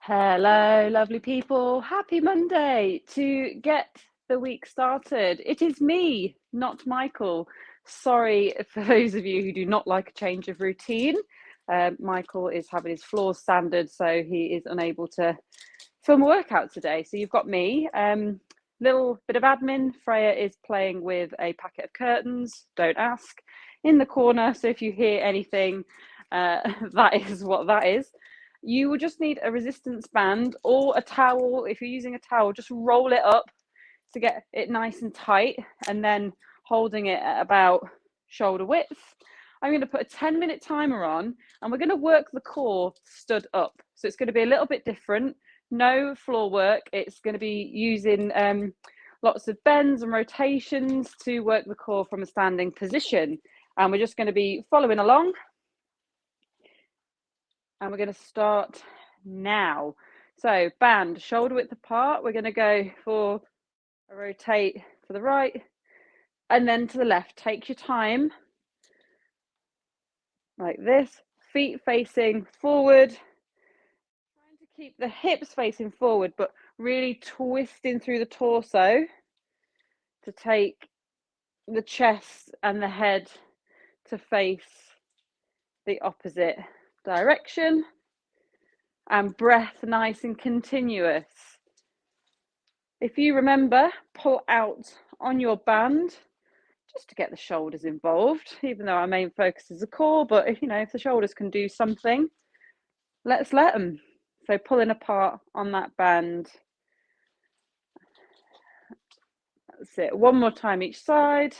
Hello, lovely people. Happy Monday. To get the week started, it is me, not Michael. Sorry for those of you who do not like a change of routine. Michael is having his floors sanded, so he is unable to film a workout today. So you've got me. Little bit of admin. Freya is playing with a packet of curtains, don't ask, in the corner. So if you hear anything, that is what that is. You will just need a resistance band or a towel. If you're using a towel, just roll it up to get it nice and tight, and then holding it at about shoulder width. I'm going to put a 10-minute timer on, and we're going to work the core stood up. So it's going to be a little bit different. No floor work. It's going to be using lots of bends and rotations to work the core from a standing position. And we're just going to be following along. And we're going to start now. So band, shoulder width apart. We're going to go for a rotate to the right and then to the left. Take your time like this. Feet facing forward. Trying to keep the hips facing forward, but really twisting through the torso to take the chest and the head to face the opposite direction. And breath nice and continuous. If you remember, pull out on your band just to get the shoulders involved, even though our main focus is the core. But if the shoulders can do something, let's let them. So pulling apart on that band. That's it. One more time each side.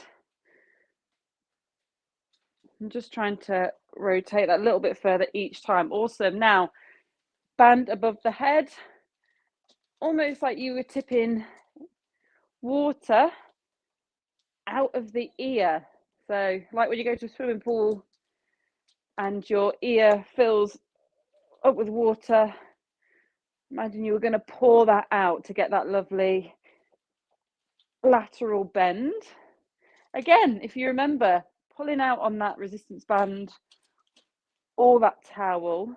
I'm just trying to rotate that a little bit further each time. Awesome. Now, band above the head, almost like you were tipping water out of the ear. So like when you go to a swimming pool and your ear fills up with water, imagine you were going to pour that out to get that lovely lateral bend. Again, if you remember, pulling out on that resistance band or that towel,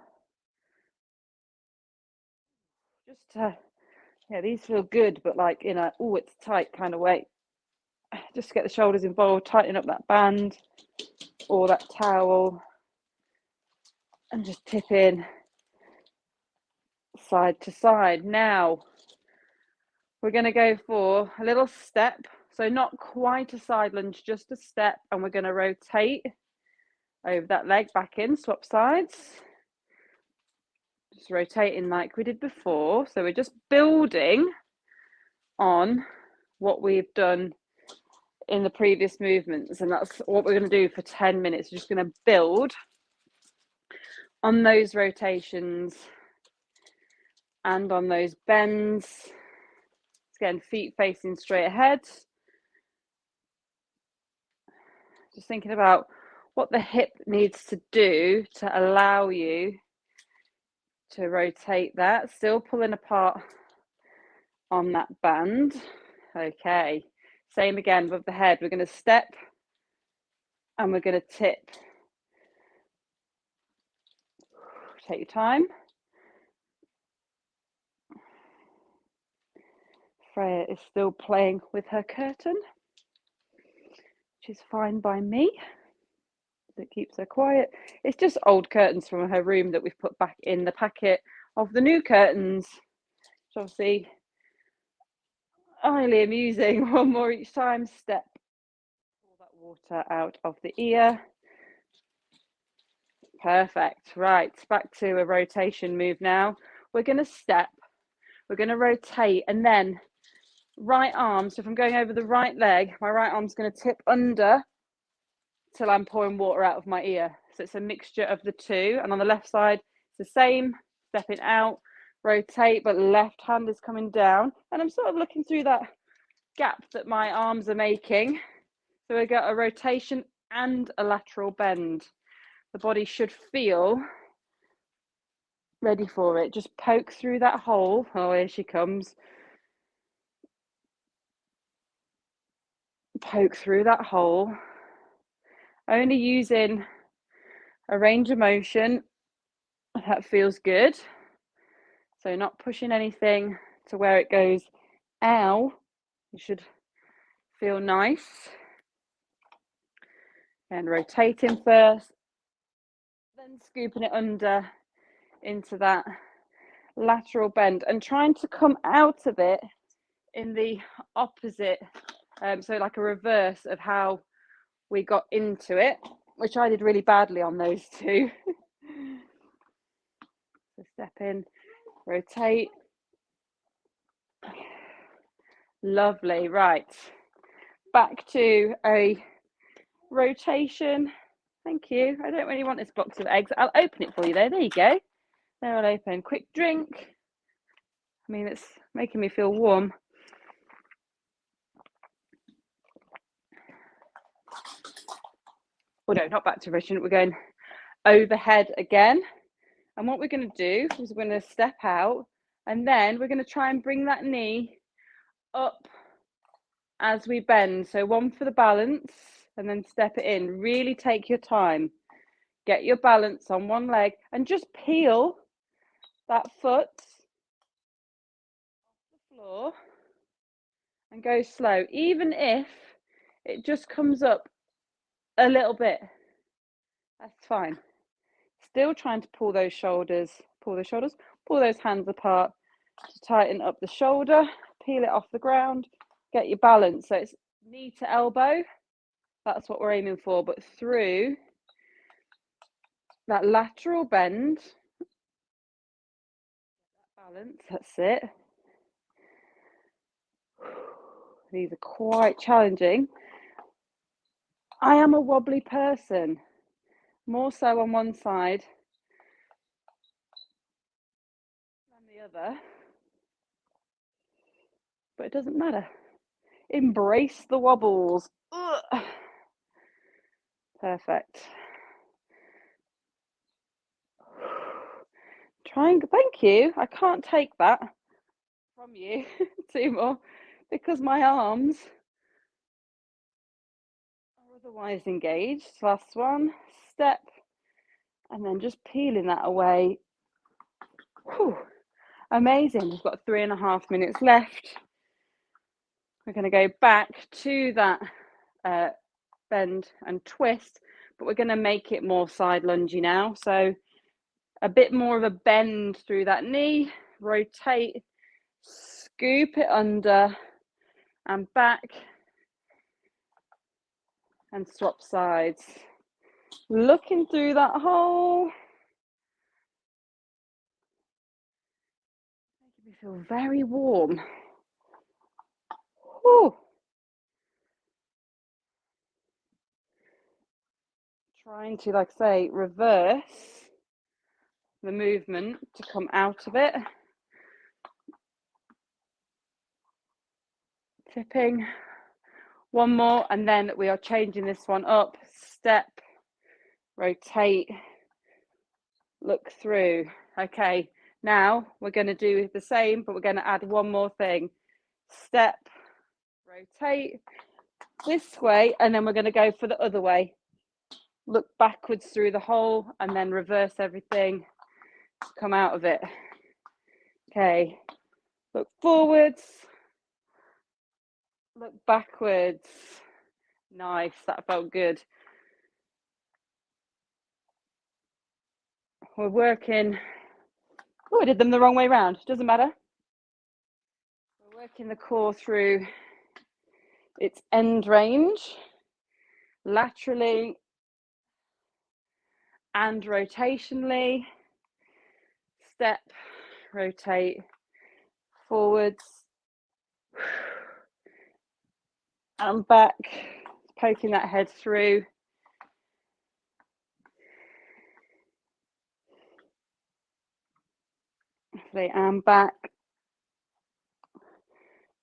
just to, these feel good, but like in a, oh, it's tight kind of way. Just get the shoulders involved, tighten up that band or that towel, and just tip in side to side. Now, we're going to go for a little step. So not quite a side lunge, just a step. And we're going to rotate over that leg back in, swap sides. Just rotating like we did before. So we're just building on what we've done in the previous movements. And that's what we're going to do for 10 minutes. We're just going to build on those rotations and on those bends. Again, feet facing straight ahead. Just thinking about what the hip needs to do to allow you to rotate that. Still pulling apart on that band. Okay, same again above the head. We're going to step and we're going to tip. Take your time. Freya is still playing with her curtain, which is fine by me. It keeps her quiet. It's just old curtains from her room that we've put back in the packet of the new curtains, which obviously highly amusing. One more each time. Step. Pull that water out of the ear. Perfect. Right, back to a rotation move now. We're going to step. We're going to rotate, and then right arm. So if I'm going over the right leg, my right arm's going to tip under till I'm pouring water out of my ear. So it's a mixture of the two. And on the left side, it's the same. Stepping out, rotate, but left hand is coming down. And I'm sort of looking through that gap that my arms are making. So we got a rotation and a lateral bend. The body should feel ready for it. Just poke through that hole. Oh, here she comes. Poke through that hole. Only using a range of motion that feels good. So not pushing anything to where it goes, ow. You should feel nice. And rotating first, then scooping it under into that lateral bend and trying to come out of it in the opposite, so like a reverse of how we got into it, which I did really badly on those two. So step in, rotate. Lovely. Right, back to a rotation. Thank you. I don't really want this box of eggs. I'll open it for you though. There you go. There, I'll open. Quick drink. I mean, it's making me feel warm. Oh no, not back to rotation. We're going overhead again. And what we're going to do is we're going to step out, and then we're going to try and bring that knee up as we bend. So one for the balance, and then step it in. Really take your time. Get your balance on one leg and just peel that foot off the floor and go slow. Even if it just comes up a little bit, that's fine. Still trying to pull those shoulders, pull those hands apart to tighten up the shoulder, peel it off the ground, get your balance. So it's knee to elbow. That's what we're aiming for, but through that lateral bend, balance, that's it. These are quite challenging. I am a wobbly person, more so on one side than the other, but it doesn't matter. Embrace the wobbles. Ugh. Perfect. Thank you. I can't take that from you, two more, because my arms are otherwise engaged. Last one, step, and then just peeling that away. Whew. Amazing. We've got 3.5 minutes left. We're going to go back to that bend and twist, but we're going to make it more side lungy now. So a bit more of a bend through that knee, rotate, scoop it under and back, and swap sides. Looking through that hole. Making me feel very warm. Whew. Trying to, like I say, reverse the movement to come out of it. Tipping. One more, and then we are changing this one up. Step, rotate, look through. Okay, now we're going to do the same, but we're going to add one more thing. Step, rotate this way, and then we're going to go for the other way. Look backwards through the hole and then reverse everything to come out of it. Okay, look forwards, look backwards. Nice, that felt good. We're working. Oh, I did them the wrong way around. Doesn't matter. We're working the core through its end range, laterally and rotationally. Step, rotate, forwards, and back, poking that head through. And back.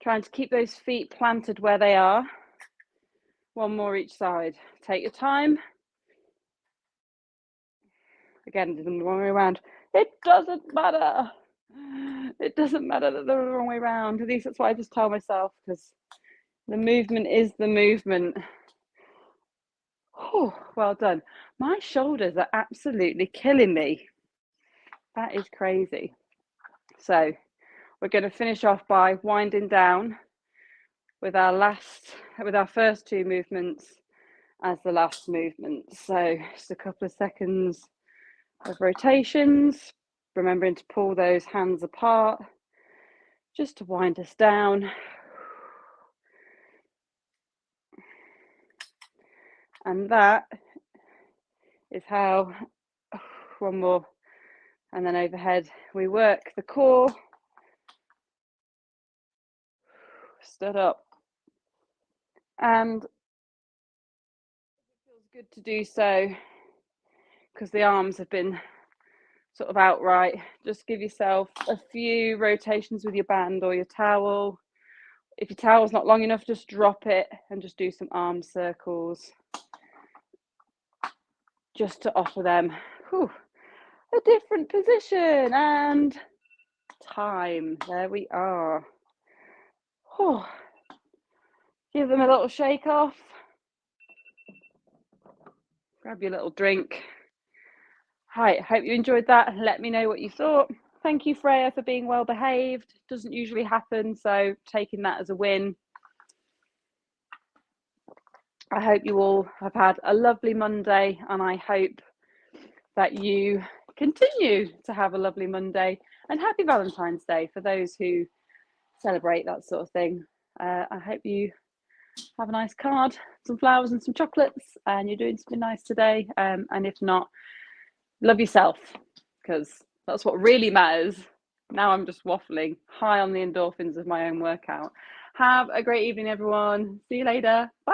Trying to keep those feet planted where they are. One more each side. Take your time. Again, do them the wrong way around. It doesn't matter. It doesn't matter that they're the wrong way around. At least that's what I just tell myself, because the movement is the movement. Oh, well done. My shoulders are absolutely killing me. That is crazy. So we're going to finish off by winding down with our first two movements as the last movement. So just a couple of seconds of rotations, remembering to pull those hands apart just to wind us down. And that is how, one more, and then overhead, we work the core, stood up. And it feels good to do so because the arms have been sort of outright. Just give yourself a few rotations with your band or your towel. If your towel's not long enough, just drop it and just do some arm circles just to offer them a different position. And time, there we are. Give them a little shake off, grab your little drink. Hi, hope you enjoyed that. Let me know what you thought. Thank you, Freya, for being well behaved. Doesn't usually happen, so taking that as a win. I hope you all have had a lovely Monday, and I hope that you continue to have a lovely Monday, and happy Valentine's Day for those who celebrate that sort of thing. I hope you have a nice card, some flowers and some chocolates, and you're doing something nice today. And if not, love yourself, because that's what really matters. Now I'm just waffling, high on the endorphins of my own workout. Have a great evening, everyone. See you later. Bye.